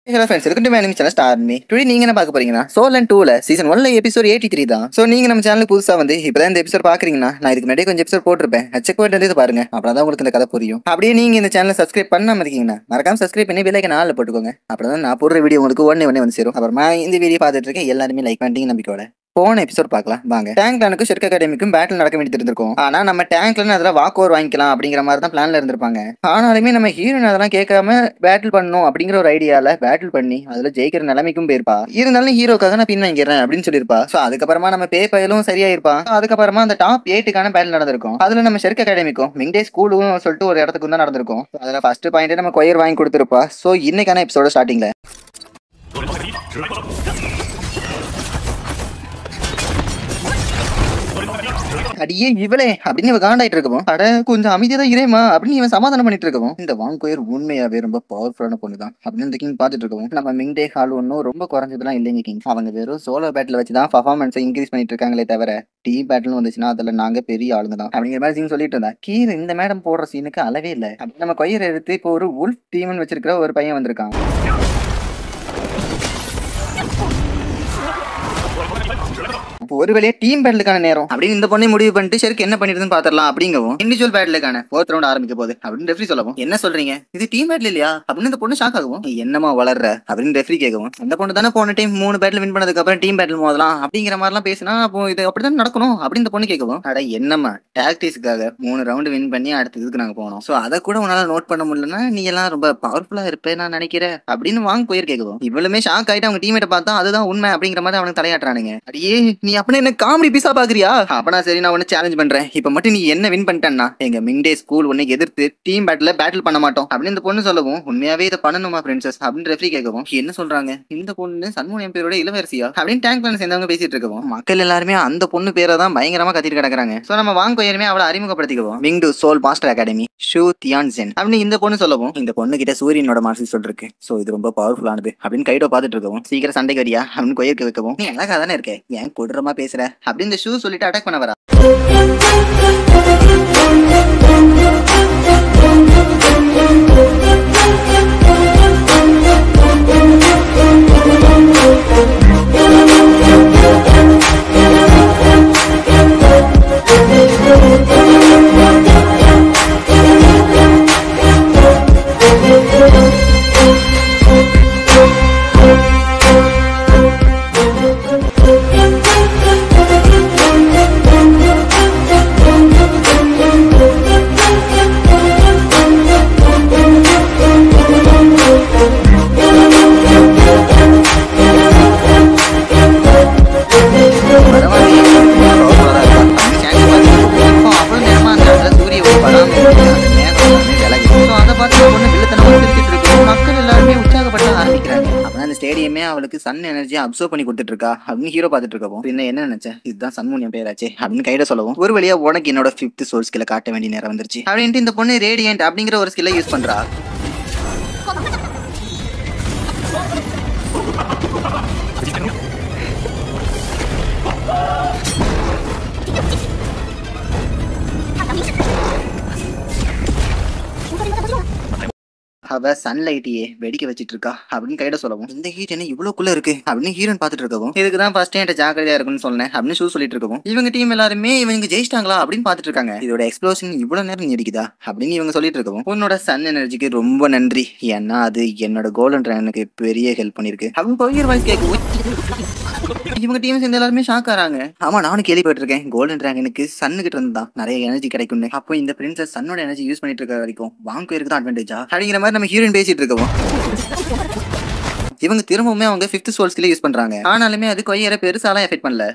Hello friends, welcome to my anime channel star me. Today நீங்க என்ன பார்க்க போறீங்கன்னா சோலன் 2ல சீசன் 1ல எபிசோட் 83 தான். சோ நீங்க நம்ம சேனலுக்கு புதுசா வந்து இப்பதான் இந்த எபிசோட் பாக்குறீங்கன்னா, நான் இதுக்கு முன்னாடி கொஞ்சம் எபிசோட் போட்டிருப்பேன். செக் பண்ணிட்டு பாருங்க, அப்பதான் உங்களுக்கு இந்த கதை புரியும். அப்படியே நீங்க இந்த சேனலை சப்ஸ்கிரைப் பண்ணாம இருக்கீங்கன்னா மறக்காம சப்ஸ்கிரைப் பண்ணி பெல் ஐகான் ஆல்ல போட்டுக்கோங்க. அப்பதான் நான் போடுற வீடியோ உங்களுக்கு உடனே வந்து சேரும். அப்புறமா இந்த வீடியோ பார்த்துட்டு இருக்க எல்லாருமே லைக் பண்ணிட்டீங்க நம்பிக்கையோட போன எபிசோட் பார்க்கலாம் வாங்க. டேங்க் பிளானுக்கும் ஷெர்க் அகாடமிக்கும் பேட்டில் நடக்க வேண்டியது இருந்திருக்கும். ஆனா நம்ம டேங்க்ல அதில் வாக் ஓவர் வாங்கிக்கலாம் அப்படிங்கிற மாதிரி தான் பிளான்ல இருந்திருப்பாங்க. ஆனாலுமே நம்ம ஹீரோயின் அதெல்லாம் கேட்காம பேட்டில் பண்ணணும் அப்படிங்கிற ஒரு ஐடியால பேட்டில் பண்ணி அதுல ஜெயிக்கிற நிலைமைக்கும் போயிருப்பா. இருந்தாலும் ஹீரோக்காக நான் பின் வாங்கிறேன் அப்படின்னு சொல்லியிருப்பா. சோ அதுக்கப்புறமா நம்ம பே பயலும் சரியாயிருப்பா. அதுக்கப்புறமா அந்த டாப் 8க்கான பேட்டில் நடந்திருக்கும். அதுல நம்ம ஷெர்க் அகாடமிக்கும் மிங்டே ஸ்கூலும் சொல்லிட்டு ஒரு இடத்துக்கு தான் நடந்திருக்கும். அதுல ஃபர்ஸ்ட் பாயிண்ட் நம்ம கொயர் வாங்கி கொடுத்துருப்பா. சோ இன்னைக்கான எபிசோட ஸ்டார்டிங்ல அடியே இவளே அப்படின்னு இவன் காண்டாயிட்டு இருக்கவும், அட கொஞ்சம் அமைதியா தான் இரேமா அப்படின்னு இவன் சமாதானம் பண்ணிட்டு இருக்கவும், இந்த வாங்கோயர் உண்மையாவே ரொம்ப பவர்ஃபுல்லான பொண்ணு தான் அப்படின்னு இந்த கிங் பாத்துட்டு இருக்கவும், நம்ம மிங்டே ஹால் ஒன்னும் ரொம்ப குறைஞ்சதுலாம் இல்லைங்க கிங். அவங்க வெறும் சோலோ பேட்டில் வச்சுதான் பர்ஃபார்மன்ஸை இன்க்ரீஸ் பண்ணிட்டு இருக்காங்களே தவிர டீம் பேட்டில் வந்துச்சுன்னா அதுல நாங்க பெரிய ஆளுங்க தான் அப்படிங்கிற மாதிரி சிங் சொல்லிட்டு இருந்தா. கீழே இந்த மேடம் போடுற சீனுக்கு அளவே இல்லை. நம்ம கொயர் எடுத்து இப்போ ஒரு உல்ஃப் டீம்னு வச்சிருக்கிற ஒரு பையன் வந்திருக்கான். ஒருவேளையே டீம் பேட்டிலுக்கான நேரம் அப்படின்னு இந்த பொண்ணை முடிவு பண்ணிட்டு ஷெர்க் என்ன பண்ணிருதுன்னு பாத்திரலாம் அப்படிங்கவும், இண்டிவிஜுவல் பேட்டிலுக்கான 4th ரவுண்ட் ஆரம்பிக்க போகுது அப்படின்னு ரெஃப்ரி சொல்லவும், என்ன சொல்றீங்க இது டீம் பேட்டில் இல்லையா அப்படின்னு இந்த பொண்ணு ஷாக் ஆகும். என்னமா வளர்ற அப்படின்னு ரெஃப்ரி கேட்கவும், அந்த பொண்ணு தானே போன டைம் 3 பேட்டில் வின் பண்ணதுக்கு அப்புறம் டீம் பேட்டில் மோதலாம் அப்படிங்கிற மாதிரிலாம் பேசினா அப்போ இது அப்படிதான் நடக்கணும் அப்படின்னு இந்த பொண்ணு கேட்கவும், அட என்னம்மா டாக்டிக்ஸ்க்காக 3 ரவுண்ட் வின் பண்ணி அடுத்ததுக்கு நாங்க போனோம். சோ அதை கூட உன்னால நோட் பண்ண முடியலன்னா நீ எல்லாம் ரொம்ப பவர்ஃபுல்லா இருப்பேன் நான் நினைக்கிறேன் அப்படின்னு வாங்க போயிரு கேட்கவும், இவ்வளவுமே ஷாக் ஆயிட்டு அவங்க டீமேட்டை பார்த்தா அதுதான் உண்மை அப்படிங்கிற மாதிரி அவனுக்கு தலையாட்டுறானுங்க. அடியே நீ அப்ப என்ன காமெடி பீஸா பாக்குறியா? அப்பனா சரி, நான் ஒன்னு சேலஞ்ச் பண்றேன். இப்ப மட்டும் நீ என்ன வின் பண்ணிட்டேன்னா எங்க மிங்டே ஸ்கூல் உன்னை எதிர்த்து டீம் பேட்டில் பண்ண மாட்டோம் அப்படின்னு இந்த பொண்ணு சொல்லவும், உண்மையாவே இதை பண்ணணுமா பிரின்சஸ் அப்படின்னு ரெஃப்ரி கேட்கவும், என்ன சொல்றாங்க இந்த பொண்ணு சண்முகம் பேரோட இளவரசியா அப்படின்னு டேங்க் பிளான் சேர்ந்தவங்க பேசிட்டு இருக்கவும், மக்கள் எல்லாருமே அந்த பொண்ணு பேரை தான் பயங்கரமா கத்திட்டு கிடக்குறாங்க. சோ நம்ம வாங்க கொயருமே அவளை அறிமுகப்படுத்திக்குவோம். மிங்டு சோல் மாஸ்டர் அகாடமி ஷூ தியான்சென் அப்படின்னு இந்த பொண்ணு சொல்லவும், இந்த பொண்ணு கிட்ட சூரியனோட மார்க்ஸ் சொல்லிருக்கு. சோ இது ரொம்ப பவர்ஃபுல்லானது அப்படின்னு கைடோ பாத்துட்டு இருக்கவும், சீக்கிரம் சண்டைக்கு வரியா அப்படின்னு கொயருக்கு வைக்கவும், நீ அழகா தானே இருக்க ஏன் கொடூரமா பேசுற அப்படின்னு இந்த ஷூ சொல்லிட்டு அட்டாக் பண்ண வரா. ஸ்டேடியமே அவளுக்கு சன் எனர்ஜியை அப்சர்வ் பண்ணி கொடுத்துட்டு இருக்கா அப்படின்னு ஹீரோ பார்த்துட்டு இருக்கவும், என்ன நினைச்சேன் இதுதான் சன்முனியம் பேராச்சே அப்படின்னு கையில சொல்லவும், ஒரு வழியா உனக்கு என்னோட 5th சோல் ஸ்கில்லை காட்ட வேண்டிய நேரம் வந்துருச்சு அப்படின்ட்டு இந்த பொண்ணு ரேடியன்ட் அப்படிங்கிற ஒரு ஸ்கில்லை யூஸ் பண்றா. அவ சன்லைட்டையே வெடிக்க வச்சிட்டு இருக்கா அப்படின்னு கையில சொல்லவும், இந்த ஹீட் என்ன இவ்வளவுக்குள்ள இருக்கு அப்படின்னு ஹீரோன் பாத்துட்டு இருக்கவும், இதுக்குதான் ஃபர்ஸ்ட் என்கிட்ட ஜாக்கிரதையா இருக்குன்னு சொன்னேன் அப்படின்னு ஷூ சொல்லிட்டு இருக்கவும், இவங்க டீம் எல்லாருமே இவங்க ஜெயிச்சிட்டாங்களா அப்படின்னு பாத்துட்டு இருக்காங்க. இதோட எக்ஸ்ப்ளோஷன் இவ்வளவு நேரம் நீடிக்குதா அப்படின்னு இவங்க சொல்லிட்டு இருக்கவும், உன்னோட சன் எனர்ஜிக்கு ரொம்ப நன்றி, ஏன்னா அது என்னோட கோல்டன் ட்ராகனுக்கு பெரிய ஹெல்ப் பண்ணிருக்கு அப்படின்னு கொரியர் வாய்ஸ் கேட்கவும், இவங்க டீம் சேர்ந்து எல்லாருமே ஷாக் ஆறாங்க. ஆமா நானும் கேள்விப்பட்டிருக்கேன் கோல்டன் டிராகனுக்கு சன்னு கிட்ட இருந்து தான் நிறைய எனர்ஜி கிடைக்கும். அப்போ இந்த பிரின்சஸ் சன்னோட எனர்ஜி யூஸ் பண்ணிட்டு இருக்க வரைக்கும் வாங்கோயருக்கு தான் அட்வான்டேஜா அப்படிங்கிற மாதிரி நம்ம ஹீரோயின் பேசிட்டு இருக்கோம். இவங்க திரும்பவுமே அவங்க 5th சோல் ஸ்கில்லை யூஸ் பண்றாங்க. ஆனாலுமே அது கொய்யரை பெருசாலாம் எஃபெக்ட் பண்ணல.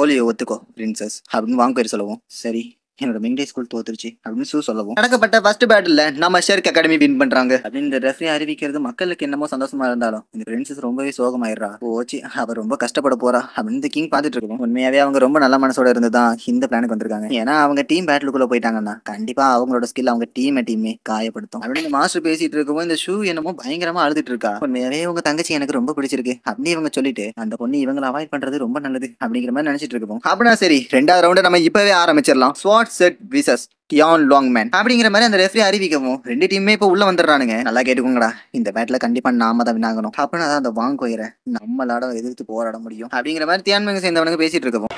தோல்வியை ஒத்துக்கோ பிரின்சஸ் அப்படின்னு வாங்கோயர் சொல்லவும், சரி என்னோட மிங்டே ஸ்கூல் தோத்துருச்சு அப்படின்னு ஷூ சொல்லவும், நடக்கப்பட்ட ஃபர்ஸ்ட் பேட்டில் நம்ம ஷெர்க் அகாடமி வின் பண்றாங்க அப்படின்னு இந்த ரெஃப்ரி அறிவிக்கிறது மக்களுக்கு என்னமோ சந்தோஷமா இருந்தாலும் இந்த பிரின்சஸ் ரொம்பவே சோகமாயிடுறா. போச்சு அவர் ரொம்ப கஷ்டப்பட போறா அப்படின்னு இந்த கிங் பாத்துட்டு இருக்கோம். உண்மையாவே அவங்க ரொம்ப நல்ல மனசோட இருந்துதான் இந்த பிளானுக்கு வந்திருக்காங்க. ஏன்னா அவங்க டீம் பேட்டிலுக்குள்ள போயிட்டாங்கன்னா கண்டிப்பா அவங்களோட ஸ்கில் அவங்க டீமே காயப்படுத்தும் அப்படின்னு மாஸ்டர் பேசிட்டு இருக்கவும், இந்த ஷூ என்னமோ பயங்கரமா அழுதுட்டு இருக்கா. உண்மையாவே உங்க தங்கச்சி எனக்கு ரொம்ப பிடிச்சிருக்கு அப்படின்னு இவங்க சொல்லிட்டு அந்த பொண்ணு இவங்களை அவாய்ட் பண்றது ரொம்ப நல்லது அப்படிங்கிற மாதிரி நினைச்சிட்டு இருக்கோம். அப்படின்னா சரி 2வது ரவுண்ட் நம்ம இப்பவே ஆரம்பிச்சிடலாம். ஸ்வாட் செட் விசஸ் டியான் லாங்மேன் அப்படிங்கிற மாதிரி அந்த ரெஃப்ரி அறிவிக்கவும் ரெண்டு டீமே இப்போ உள்ள வந்துடுறானுங்க. நல்லா கேட்டுக்கோங்கடா, இந்த பேட்ல கண்டிப்பா நாம தான் வின் ஆகணும். அப்படின்னா தான் அந்த வாங்கோயரை நம்மளால எதிர்த்து போராட முடியும் அப்படிங்கிற மாதிரி தியான்மேங்க சேர்ந்தவனுங்க பேசிட்டு இருக்கவும்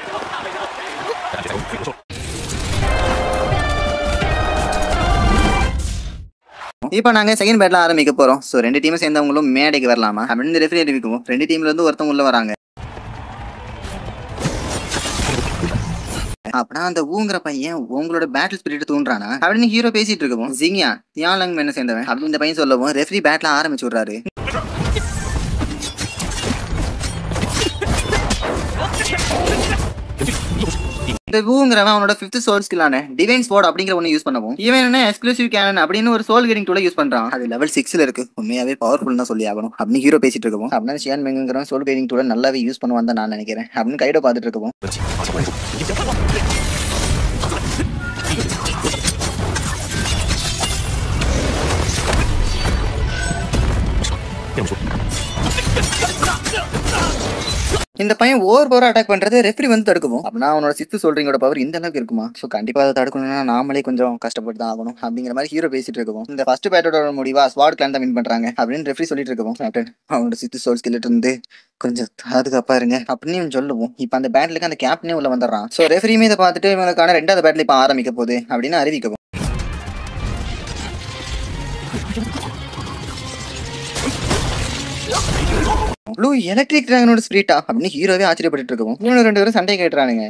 இப்போ நாங்க செகண்ட் பேட்ல ஆரம்பிக்க போறோம். சோ ரெண்டு டீமும் சேர்ந்தவங்களும் மேடைக்கு வரலாமா அப்படின்னு ரெஃப்ரி அறிவிக்கவும் ரெண்டு டீம்ல இருந்து ஒருத்தவங்க உள்ள வராங்க. அப்படின்னா அந்த ஊங்குற பையன் உங்களோட பேட்டில் ஸ்பிரிட் தூண்டுறானா அப்படின்னு ஹீரோ பேசிட்டு இருக்கவும் ஜிங்கியா தியான் என்ன சேர்ந்தவன் அப்படின்னு இந்த பையன் சொல்லவும் ரெஃப்ரி பேட்ல ஆரம்பிச்சு விடுறாரு. இந்த ஊங்கிறவன் அவனோட 5th சோல் ஸ்கில்லான டிவைன் ஸ்வார்ட் அப்படிங்கிற ஒன்னு யூஸ் பண்ணவும் இவன் என்ன எக்ஸ்க்ளூசிவ் கேனன் அப்படின்னு ஒரு சோல் கெட்டிங் டூல யூஸ் பண்றான். அது லெவல் 6ல இருக்கு, உண்மையாவே பவர்ஃபுல் தான் சொல்லி ஆகணும் அப்படின்னு ஹீரோ பேசிட்டு இருக்கவும் அப்படின்னா ஷியான் மெங்குங்கிறவன் சோல் கெட்டிங் டூல நல்லாவே யூஸ் பண்ணுவான் தான் நான் நினைக்கிறேன் அப்படின்னு கைடோ பார்த்துட்டு இருக்கவும் இந்த பையன் ஓவர் பவர் அட்டாக் பண்றது ரெஃப்ரி வந்து தடுக்கும். அப்படின்னா அவனோட 6th சோல்டரிங்கோட பவர் இந்த அளவுக்கு இருக்குமா? சோ கண்டிப்பா அதை தடுக்கணும்னா நாமளே கொஞ்சம் கஷ்டப்பட்டு தான் ஆகணும் அப்படிங்கிற மாதிரி ஹீரோ பேசிட்டு இருக்கவும் இந்த ஃபர்ஸ்ட் பேட்டோட முடிவா ஸ்வாட் கிளான் தான் வின் பண்றாங்க அப்படின்னு ரெஃப்ரி சொல்லிட்டு இருக்கவும் கேப்டன் அவனோட 6th சோல் ஸ்கில்லிட்டு இருந்து கொஞ்சம் பாதுகாப்பா இருங்க அப்படின்னு சொல்லுவோம். இப்ப அந்த பேட்லுக்கு அந்த கேப்டனே உள்ள வந்துடுறான். சோ ரெஃப்ரியுமே இதை பார்த்துட்டு இவங்களுக்கான 2வது பேட்ல இப்ப ஆரம்பிக்க போகுது அப்படின்னு அறிவிக்கவும் ப்ளூ எலக்ட்ரிக் டிராகனோட ஸ்பிரிட்டா அப்படின்னு ஹீரோவே ஆச்சரியப்பட்டு இருக்கவும் இவங்க 2 பேரும் சண்டை கேட்டுறானுங்க.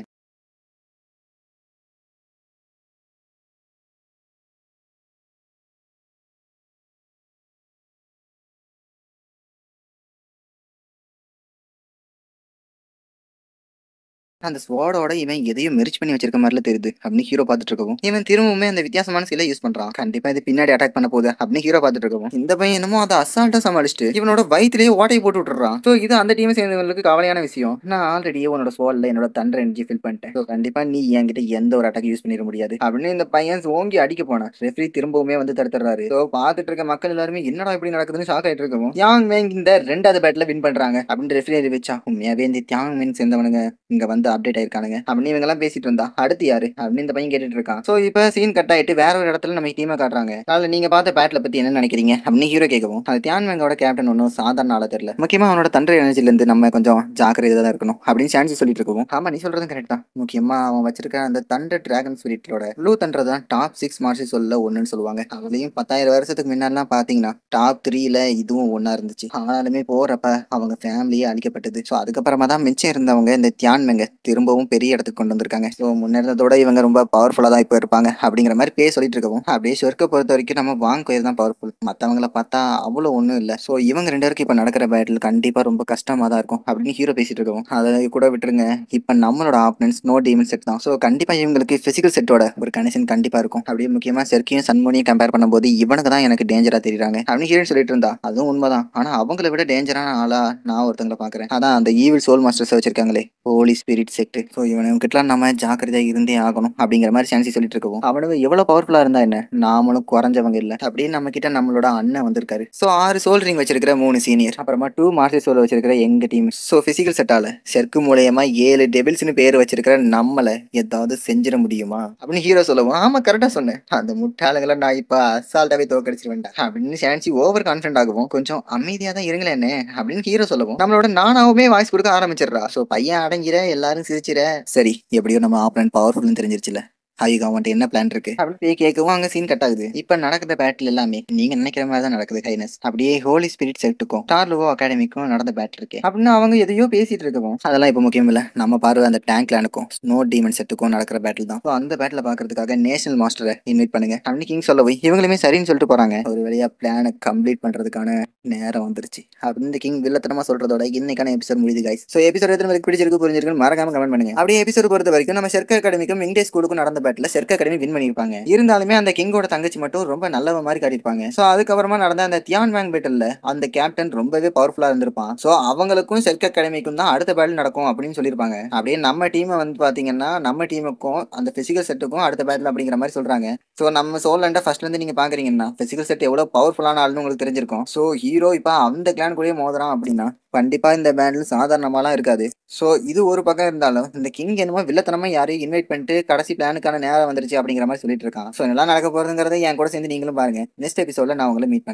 அந்த ஸ்வாடோட இவன் எதையும் மெர்ஜ் பண்ணி வச்சிருக்க மாதிரில தெரியுது அப்படின்னு ஹீரோ பார்த்துட்டு இருக்கவும் இவன் திரும்பவுமே அந்த வித்தியாசமான ஸ்கில்லை யூஸ் பண்றான். கண்டிப்பா இது பின்னாடி அட்டாக் பண்ண போகுது அப்படின்னு ஹீரோ பார்த்துட்டு இருக்கவும் இந்த பையன் என்னமோ அதை அசால்ட்டா சமாளிச்சுட்டு இவனோட வயிற்றுலேயே ஓட்டையை போட்டு விட்டுறான். ஸோ இது அந்த டீமை சேர்ந்தவங்களுக்கு கவலையான விஷயம். நான் ஆல்ரெடியே உன்னோட சோல்ல என்னோட தண்டர் எனர்ஜி ஃபில் பண்ணிட்டேன். ஸோ கண்டிப்பா நீ என்கிட்ட எந்த ஒரு அட்டாக் யூஸ் பண்ணிட முடியாது அப்படின்னு இந்த பையன் ஓங்கி அடிக்க போனான். ரெஃப்ரி திரும்பவுமே வந்து தடுத்துறாரு. ஸோ பார்த்துட்டு இருக்க மக்கள் எல்லாருமே என்னடா இப்படி நடக்குதுன்னு ஷாக் ஆயிட்டு இருக்கவும் தியாங் மேங் இந்த 2வது பேட்ல வின் பண்றாங்க அப்படின்னு ரெஃப்ரி அறிவிச்சா உண்மையாவே இந்த தியாங் மேங் சேர்ந்தவனுங்க இங்க வந்து அப்டேட் ஆயிருக்கானுங்க அப்படின்னு இவங்க எல்லாம் பேசிட்டு இருந்தா அடுத்து யாரு அப்படின்னு இந்த பையன் கேட்டுட்டு இருக்கான். சோ இப்ப சீன் கட் ஆயிட்டு வேற ஒரு இடத்துல நம்ம டீமை காட்டுறாங்க. அதனால நீங்க பார்த்த பேட்ல பத்தி என்ன நினைக்கிறீங்க அப்படின்னு ஹீரோ கேட்கவும் அது தியான்மேங்கோட கேப்டன் ஒன்னும் சாதாரண ஆளா தெரியல, முக்கியமா அவனோட தண்டர் எனர்ஜில இருந்து நம்ம கொஞ்சம் ஜாக்கிரதையா தான் இருக்கணும் அப்படின்னு சான்சி சொல்லிட்டு இருக்கவும் ஆமா நீ சொல்றதும் கரெக்ட் தான். முக்கியமா அவன் வச்சிருக்க அந்த தண்டர் டிராகன் ஸ்பிரிட்டோட ப்ளூ தண்டர் தான் டாப் 6 மார்ஷல் சொல்ல ஒண்ணுன்னு சொல்லுவாங்க. அதுலயும் 10,000 வருஷத்துக்கு முன்னாடிலாம் பாத்தீங்கன்னா டாப் 3ல இதுவும் ஒன்னா இருந்துச்சு. ஆனாலுமே போறப்ப அவங்க ஃபேமிலியே அழிக்கப்பட்டது. ஸோ அதுக்கப்புறமா தான் மிச்சம் இருந்தவங்க இந்த தியான்மேங்க திரும்பவும் பெரிய இடத்துக்கு கொண்டு வந்திருக்காங்க. ஸோ முன்னேறதோட இவங்க ரொம்ப பவர்ஃபுல்லா தான் இப்போ இருப்பாங்க அப்படிங்கிற மாதிரி பேர் சொல்லிட்டு இருக்கவும் அப்படியே ஷொர்க்கை பொறுத்த வரைக்கும் நம்ம வாங்கோயர் தான் பவர்ஃபுல், மற்றவங்கள பார்த்தா அவ்வளோ ஒன்றும் இல்லை. ஸோ இவங்க 2 பேருக்கு இப்போ நடக்கிற பேட்டில் கண்டிப்பாக ரொம்ப கஷ்டமாக தான் இருக்கும் அப்படின்னு ஹீரோ பேசிட்டு இருக்கவும் அதை கூட விட்டுருங்க. இப்போ நம்மளோட ஆப்பனன்ஸ் நோ டீமன் செட் தான். ஸோ கண்டிப்பாக இவங்களுக்கு பிசிக்கல் செட்டோட ஒரு கனெக்ஷன் கண்டிப்பாக இருக்கும். அப்படியே முக்கியமாக செர்க்கியும் சன்மோனியும் கம்பேர் பண்ணும்போது இவனுக்கு தான் எனக்கு டேஞ்சராக தெரியுறாங்க அப்படின்னு ஹீரோ சொல்லிட்டு இருந்தா அதுவும் உண்மைதான். ஆனால் அவங்கள விட டேஞ்சரான ஆளா நான் ஒருத்தங்களை பார்க்குறேன். அதான் அந்த ஈவில் சோல் மாஸ்டர்ஸ் வச்சிருக்காங்களே ஹோலி ஸ்பிரிட் செக்ட். ஸோ இவனுக்கிட்டலாம் நம்ம ஜாக்கிரதையா இருந்தே ஆகணும் அப்படிங்கிற மாதிரி சான்சி சொல்லிட்டு இருக்கவும் அவனுக்கு எவ்வளவு பவர்ஃபுல்லா இருந்தா என்ன, நாமளும் குறைஞ்சவங்க இல்ல அப்படின்னு நம்ம கிட்ட நம்மளோட அண்ணன் வந்திருக்காரு. சோ 6 சோல் ரிங் வச்சிருக்கிற 3 சீனியர் அப்புறமா 2 மாஸ்டர் சோல் வச்சிருக்கிற எங்க டீம். சோ பிசிக்கல் செட்டால செர்க்கு மூலயமா 7 டெபிள்ஸ்னு பேர் வச்சிருக்கிற நம்மள ஏதாவது செஞ்சிட முடியுமா அப்படின்னு ஹீரோ சொல்லவும் ஆமா கரெக்டா சொன்னேன், அந்த முட்டாளுங்களை நான் இப்ப அசால்ட்டாவே தோக்கடிச்சிருவேன் அப்படின்னு சான்சி ஓவர் கான்ஃபிடன்ட் ஆகவும் கொஞ்சம் அமைதியா தான் இருங்களேன் என்ன அப்படின்னு ஹீரோ சொல்லவும் நம்மளோட நானாவுமே வாய்ஸ் கொடுக்க ஆரம்பிச்சிடுறா. சோ பையன் அடங்கிற எல்லாரும் சிரிச்சிட சரி எப்படியோ நம்ம ஆப்பனன்ட் பவர்ஃபுல்னு தெரிஞ்சிருச்சுல ஐயோ அவன்ட்டு என்ன பிளான் இருக்கு அப்படின்னு கேட்கவும் அங்க சீன் கட் ஆகுது. இப்ப நடக்கிற பேட்டில் எல்லாமே நீங்க நினைக்கிற மாதிரி தான் நடக்குது ஹைனஸ். அப்படியே ஹோலி ஸ்பிரிட் செட்டுக்கும் டார்லுவோ அகாடமிக்கும் நடந்த பேட்டில் இருக்கு அப்படின்னு அவங்க எதையோ பேசிட்டு இருக்கவும் அதெல்லாம் இப்ப முக்கியம் இல்ல. நம்ம பார்வை அந்த டேங்க் கிளானுக்கும் ஸ்னோ டீமன் செட்டுக்கும் நடக்கிற பேட்டில் தான். அந்த பேட்டில் பாக்குறதுக்காக நேஷனல் மாஸ்டரை இன்வைட் பண்ணுங்க அப்படின்னு கிங் சொல்லவும் இவங்களுமே சரின்னு சொல்லிட்டு போறாங்க. ஒரு வழியா பிளானை கம்ப்ளீட் பண்றதுக்கான நேரம் வந்துருச்சு அப்படின்னு கிங் வில்லத்தனமா சொல்றதோட இன்னைக்கான எபிசோட் முடியுது கைஸ். சோ எபிசோட் எத்தனை பேருக்கு பிடிச்சிருக்கு புரிஞ்சிருக்கு மறக்காம கமெண்ட் பண்ணுங்க. அப்படியே எபிசோட் பொறுத்த வரைக்கும் நம்ம ஷெர்க் அகாடமிக்கும் இங்கிலீஷ் ஸ்கூலுக்கும் நடந்த பேட்டில் ஷெர்க் அகாடமி வின் பண்ணிருப்பாங்க. இருந்தாலுமே அந்த கிங்கோட தங்கச்சி மட்டும் ரொம்ப நல்லவ மாதிரி காட்டியிருப்பாங்க. சோ அதுக்கப்புறமா நடந்த அந்த தியான் வேங் பேட்டில் அந்த கேப்டன் ரொம்பவே பவர்ஃபுல்லா இருந்திருப்பான். சோ அவங்களுக்கும் ஷெர்க் அகாடமிக்கும் தான் அடுத்த பேட்டில் நடக்கும் அப்படின்னு சொல்லியிருப்பாங்க. அப்படியே நம்ம டீமை வந்து பாத்தீங்கன்னா நம்ம டீமுக்கும் அந்த பிசிக்கல் செட்டுக்கும் அடுத்த பேட்டில் அப்படிங்கிற மாதிரி சொல்றாங்க. சோ நம்ம சோலண்ட ஃபர்ஸ்ட்ல இருந்து நீங்க பாக்குறீங்கன்னா பிசிக்கல் செட் எவ்வளவு பவர்ஃபுல்லான ஆளுன்னு உங்களுக்கு தெரிஞ்சிருக்கும். சோ ஹீரோ இப்ப அந்த கிளான் கூட மோதுறான் அப்படின்னா கண்டிப்பா இந்த பேட்டில் சாதாரணமாலாம் இருக்காது. சோ இது ஒரு பக்கம் இருந்தாலும் இந்த கிங் என்னமோ வில்லத்தனமா யாரையும் இன்வைட் பண்ணிட்டு கடைசி பிளானுக்கான பேட்லுக்கான நேரம் வந்துருச்சு அப்படிங்கிற மாதிரி சொல்லிட்டு இருக்கான். ஸோ என்னெல்லாம் நடக்க போறதுங்கிறத என் கூட சேர்ந்து நீங்களும் பாருங்க. நெக்ஸ்ட் எபிசோட்ல நான் உங்களை மீட்